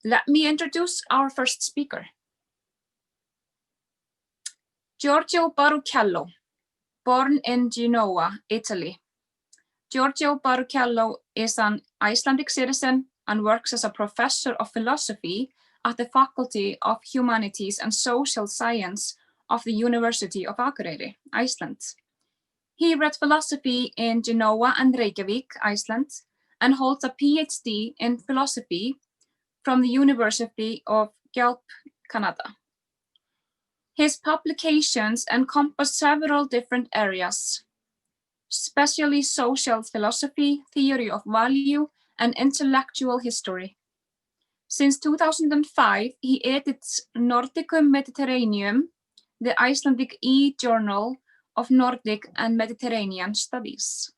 Let me introduce our first speaker. Giorgio Baruchello, born in Genoa, Italy. Giorgio Baruchello is an Icelandic citizen and works as a professor of philosophy at the Faculty of Humanities and Social Science of the University of Akureyri, Iceland. He read philosophy in Genoa and Reykjavik, Iceland, and holds a PhD in philosophy from the University of Guelph, Canada. His publications encompass several different areas, especially social philosophy, theory of value, and intellectual history. Since 2005, he edits Nordicum Mediterraneum, the Icelandic e-journal of Nordic and Mediterranean studies.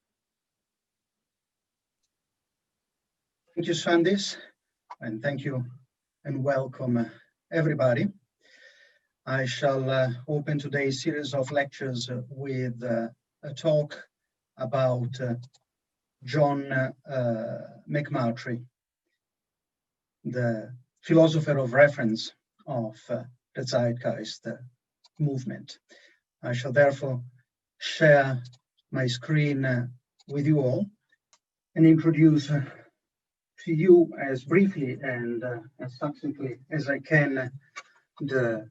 Thank you, Svandís, and thank you and welcome everybody. I shall open today's series of lectures with a talk about John McMurtry, the philosopher of reference of the Zeitgeist movement. I shall therefore share my screen with you all and introduce to you as briefly and as succinctly as I can the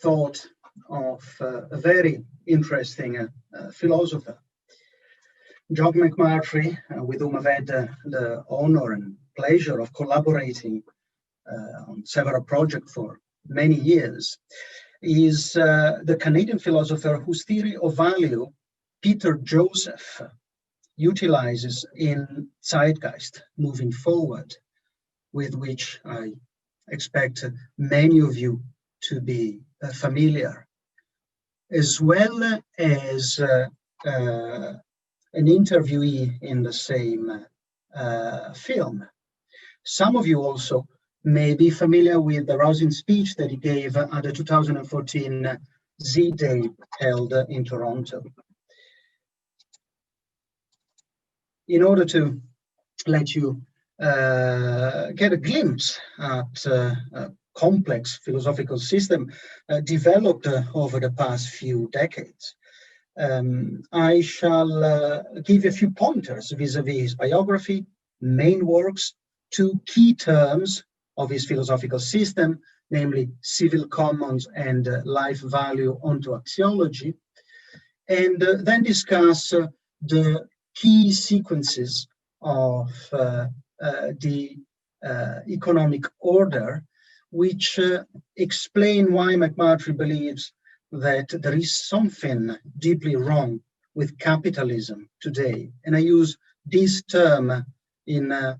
thought of a very interesting philosopher, John McMurtry, with whom I've had the honor and pleasure of collaborating on several projects for many years, is the Canadian philosopher whose theory of value Peter Joseph utilizes in Zeitgeist moving forward, with which I expect many of you to be familiar, as well as an interviewee in the same film. Some of you also may be familiar with the rousing speech that he gave at the 2014 Z-Day held in Toronto. In order to let you get a glimpse at a complex philosophical system developed over the past few decades, I shall give you a few pointers vis-a-vis his biography, main works, two key terms of his philosophical system, namely civil commons and life value onto axiology, and then discuss the key sequences of the economic order, which explain why McMurtry believes that there is something deeply wrong with capitalism today. And I use this term in a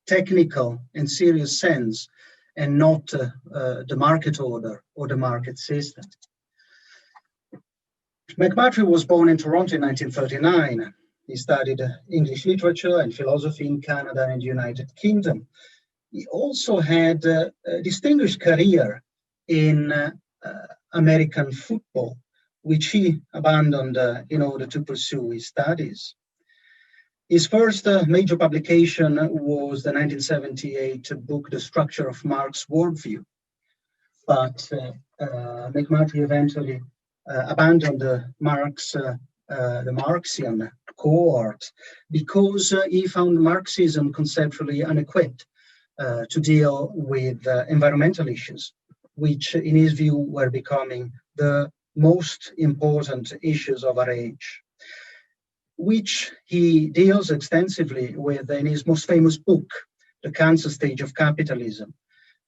technical and serious sense, and not the market order or the market system. McMurtry was born in Toronto in 1939. He studied English literature and philosophy in Canada and the United Kingdom. He also had a distinguished career in American football, which he abandoned in order to pursue his studies. His first major publication was the 1978 book, The Structure of Marx's Worldview. But McMurtry eventually abandoned the Marxian cohort because he found Marxism conceptually unequipped to deal with environmental issues, which in his view were becoming the most important issues of our age, which he deals extensively with in his most famous book, The Cancer Stage of Capitalism,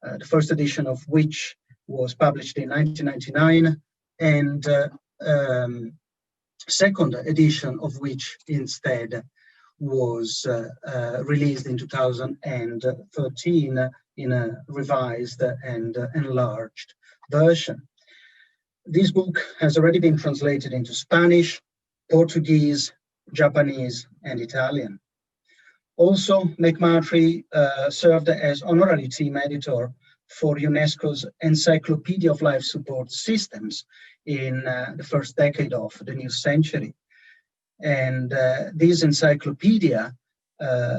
the first edition of which was published in 1999, and second edition of which instead was released in 2013 in a revised and enlarged version. This book has already been translated into Spanish, Portuguese, Japanese, and Italian. Also, McMurtry served as honorary team editor for UNESCO's Encyclopedia of Life Support Systems in the first decade of the new century. And this encyclopedia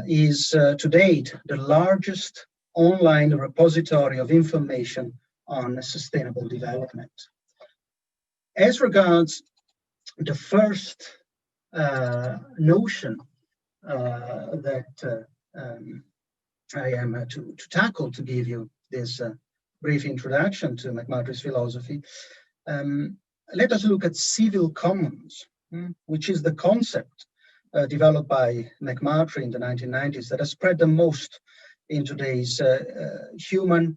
is to date the largest online repository of information on sustainable development. As regards the first notion that I am to tackle to give you this brief introduction to McMurtry's philosophy, let us look at civil commons, which is the concept developed by McMurtry in the 1990s that has spread the most in today's human,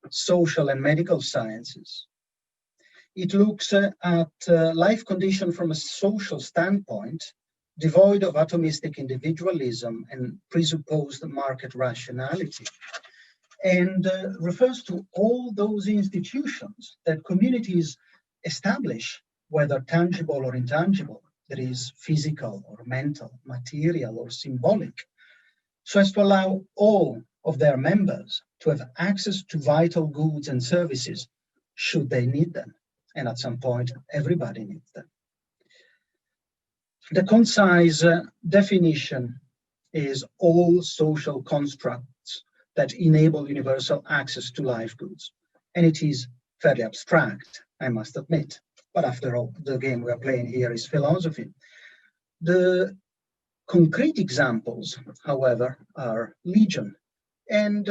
social, and medical sciences. It looks at life condition from a social standpoint, devoid of atomistic individualism and presupposed market rationality, and refers to all those institutions that communities establish, whether tangible or intangible, that is physical or mental, material or symbolic, so as to allow all of their members to have access to vital goods and services should they need them. And at some point, everybody needs them. The concise definition is all social constructs that enable universal access to life goods. And it is fairly abstract, I must admit. But after all, the game we are playing here is philosophy. The concrete examples, however, are legion. And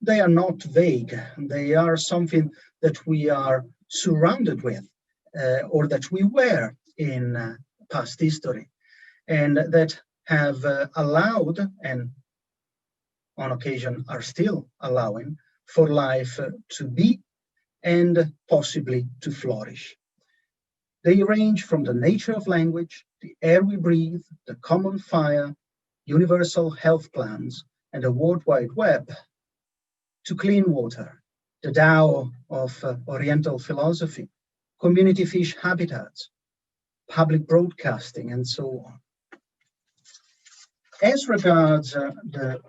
they are not vague. They are something that we are surrounded with, or that we were in past history, and that have allowed, and on occasion are still allowing, for life to be and possibly to flourish. They range from the nature of language, the air we breathe, the common fire, universal health plans, and the World Wide Web, to clean water, the Tao of Oriental philosophy, community fish habitats, public broadcasting, and so on. As regards the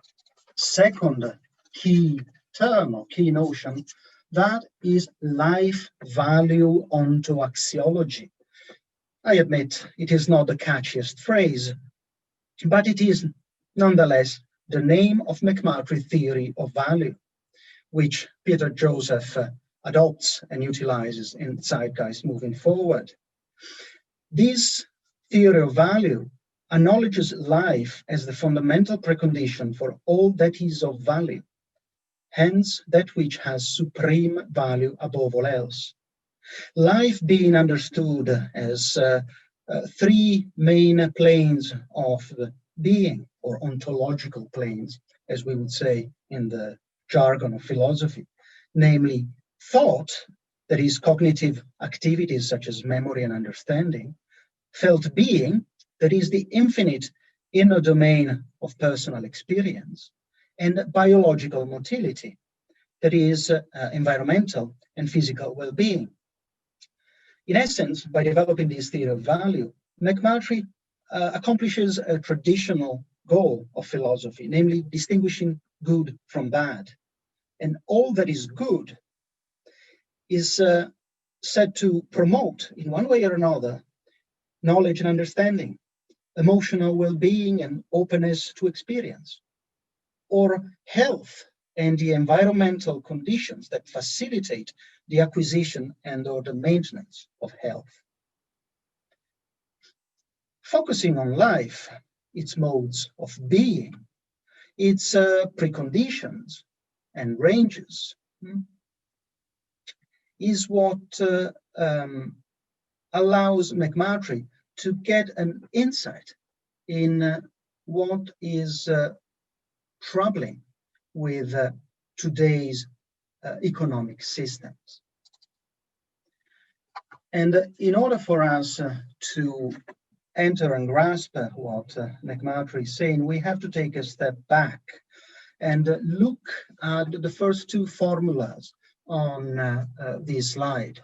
second key term or key notion, that is life value onto axiology. I admit it is not the catchiest phrase, but it is nonetheless the name of McMurtry theory of value, which Peter Joseph adopts and utilizes in Zeitgeist moving forward. This theory of value acknowledges life as the fundamental precondition for all that is of value, hence that which has supreme value above all else. Life being understood as three main planes of being, or ontological planes, as we would say in the jargon of philosophy, namely thought, that is cognitive activities such as memory and understanding, felt being, that is the infinite inner domain of personal experience, and biological motility, that is environmental and physical well-being. In essence, by developing this theory of value, McMurtry accomplishes a traditional goal of philosophy, namely distinguishing good from bad. And all that is good is said to promote, in one way or another, knowledge and understanding, emotional well-being and openness to experience, or health and the environmental conditions that facilitate the acquisition and or the maintenance of health. Focusing on life, its modes of being, its preconditions and ranges, is what allows McMurtry to get an insight in what is troubling with today's economic systems. And in order for us to enter and grasp what McMurtry is saying, we have to take a step back and look at the first two formulas on this slide.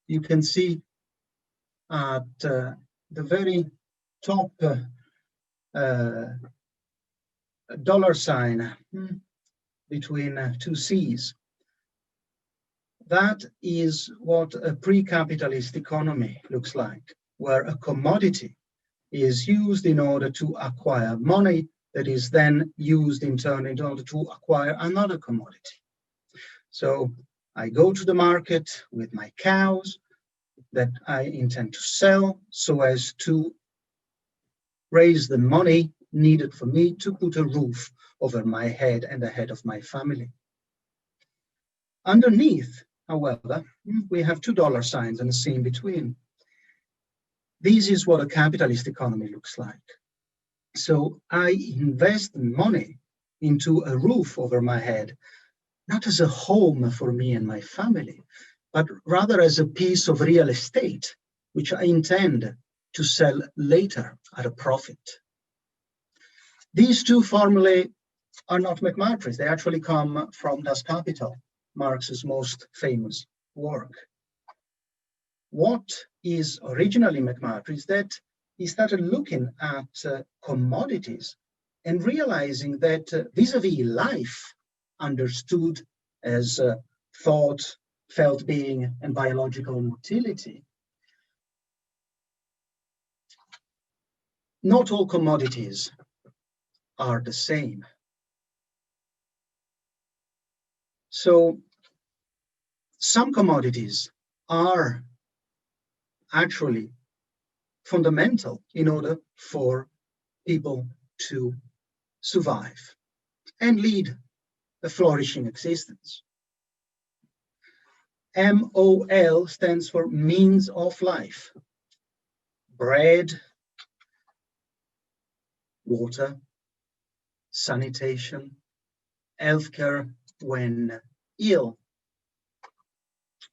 You can see at the very top dollar sign between two C's. That is what a pre-capitalist economy looks like, where a commodity is used in order to acquire money that is then used in turn in order to acquire another commodity. So I go to the market with my cows that I intend to sell so as to raise the money needed for me to put a roof over my head and the head of my family. Underneath, however, we have $2 signs and a C in between. This is what a capitalist economy looks like. So I invest money into a roof over my head, not as a home for me and my family, but rather as a piece of real estate, which I intend to sell later at a profit. These two formulae are not McMurtry's. They actually come from Das Kapital, Marx's most famous work. What is originally McMurtry's that he started looking at commodities and realizing that vis-a-vis life, understood as thought, felt being, and biological motility, not all commodities are the same. So some commodities are actually fundamental in order for people to survive and lead a flourishing existence. MOL stands for means of life. Bread, water, sanitation, healthcare when ill,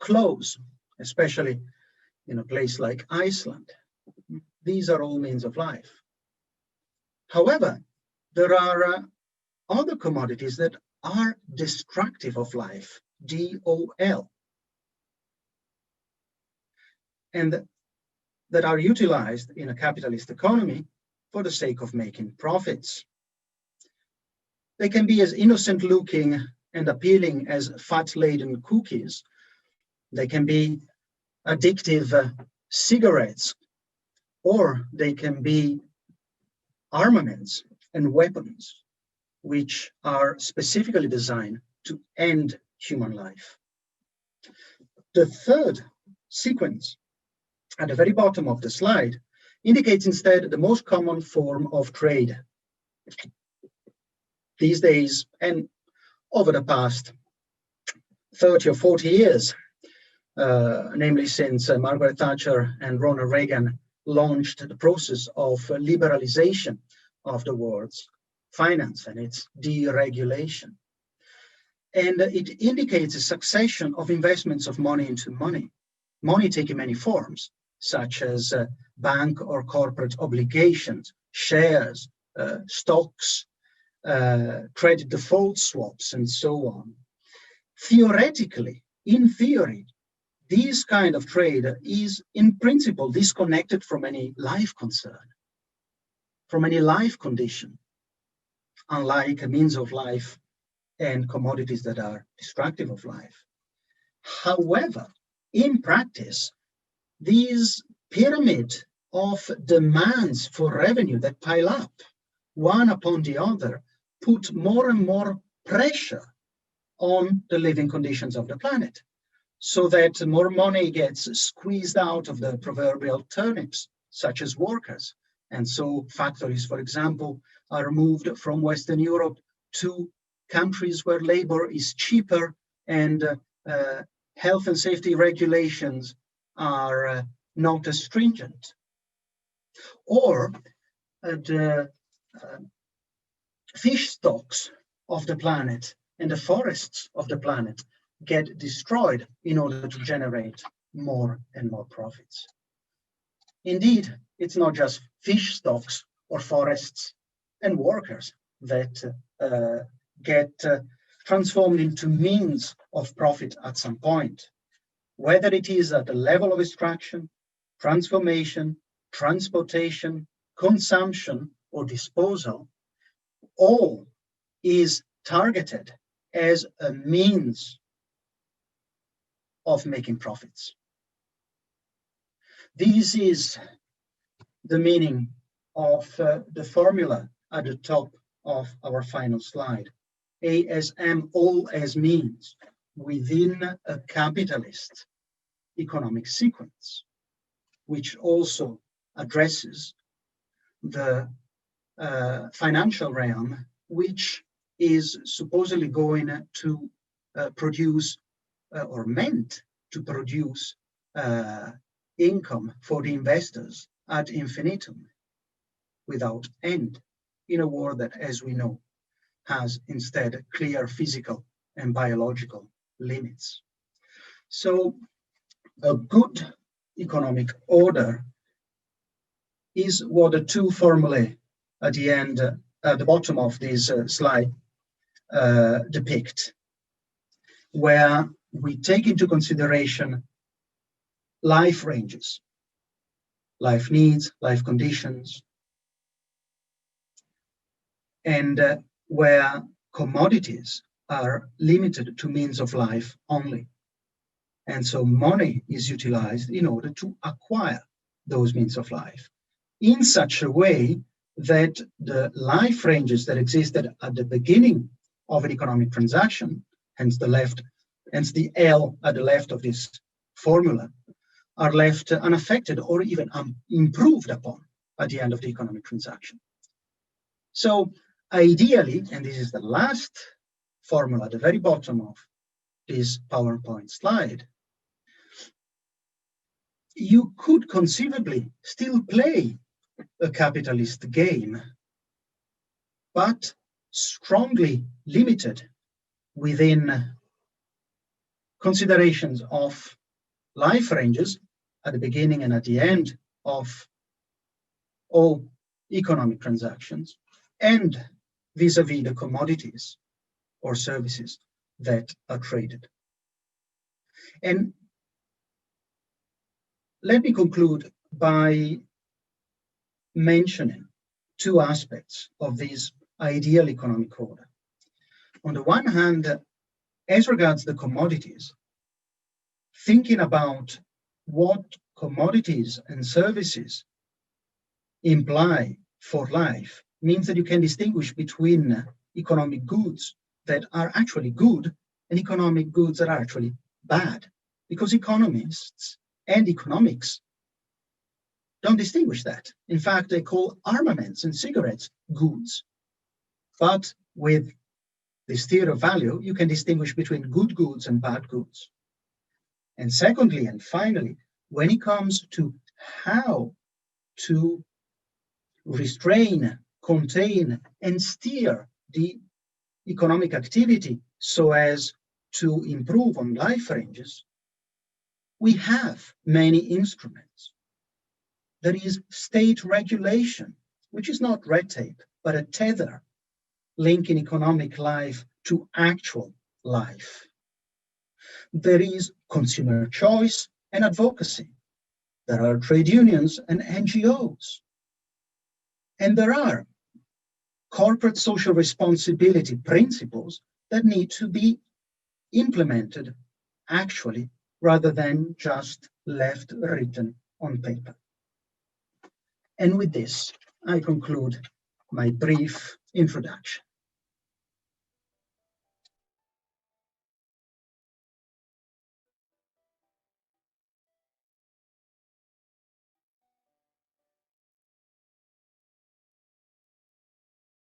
clothes, especially in a place like Iceland. These are all means of life. However, there are other commodities that are destructive of life, DOL, and that are utilized in a capitalist economy for the sake of making profits. They can be as innocent looking and appealing as fat-laden cookies. They can be addictive cigarettes, or they can be armaments and weapons which are specifically designed to end human life. The third sequence at the very bottom of the slide indicates instead the most common form of trade. These days, and over the past 30 or 40 years, namely since Margaret Thatcher and Ronald Reagan launched the process of liberalization of the world's finance and its deregulation. And it indicates a succession of investments of money into money, money taking many forms, such as bank or corporate obligations, shares, stocks, credit default swaps, and so on. Theoretically, in theory, this kind of trade is in principle disconnected from any life concern, from any life condition, unlike a means of life and commodities that are destructive of life. However, in practice, these pyramid of demands for revenue that pile up one upon the other put more and more pressure on the living conditions of the planet, so that more money gets squeezed out of the proverbial turnips, such as workers. And so factories, for example, are moved from Western Europe to countries where labor is cheaper and health and safety regulations are not as stringent. Or the fish stocks of the planet and the forests of the planet get destroyed in order to generate more and more profits. Indeed, it's not just fish stocks or forests and workers that get transformed into means of profit at some point, whether it is at the level of extraction, transformation, transportation, consumption, or disposal. All is targeted as a means of making profits. This is the meaning of the formula at the top of our final slide. A as M, all as means within a capitalist economic sequence, which also addresses the financial realm, which is supposedly going to produce or meant to produce income for the investors ad infinitum, without end, in a world that, as we know, has instead clear physical and biological limits. So a good economic order is what the two formulae at the end, at the bottom of this slide depict, where we take into consideration life ranges, life needs, life conditions, and where commodities are limited to means of life only. And so money is utilized in order to acquire those means of life in such a way that the life ranges that existed at the beginning of an economic transaction, hence the L at the left of this formula, are left unaffected or even improved upon at the end of the economic transaction. So ideally, and this is the last formula at the very bottom of this PowerPoint slide, you could conceivably still play a capitalist game, but strongly limited within considerations of life ranges at the beginning and at the end of all economic transactions, and vis-a-vis the commodities or services that are traded. And let me conclude by mentioning two aspects of this ideal economic order. On the one hand, as regards the commodities, thinking about what commodities and services imply for life means that you can distinguish between economic goods that are actually good and economic goods that are actually bad, because economists and economics don't distinguish that. In fact, they call armaments and cigarettes goods. But with this theory of value, you can distinguish between good goods and bad goods. And secondly, and finally, when it comes to how to restrain, contain, and steer the economic activity so as to improve on life ranges, we have many instruments. There is state regulation, which is not red tape, but a tether linking economic life to actual life. There is consumer choice and advocacy. There are trade unions and NGOs. And there are corporate social responsibility principles that need to be implemented actually, rather than just left written on paper. And with this, I conclude my brief introduction.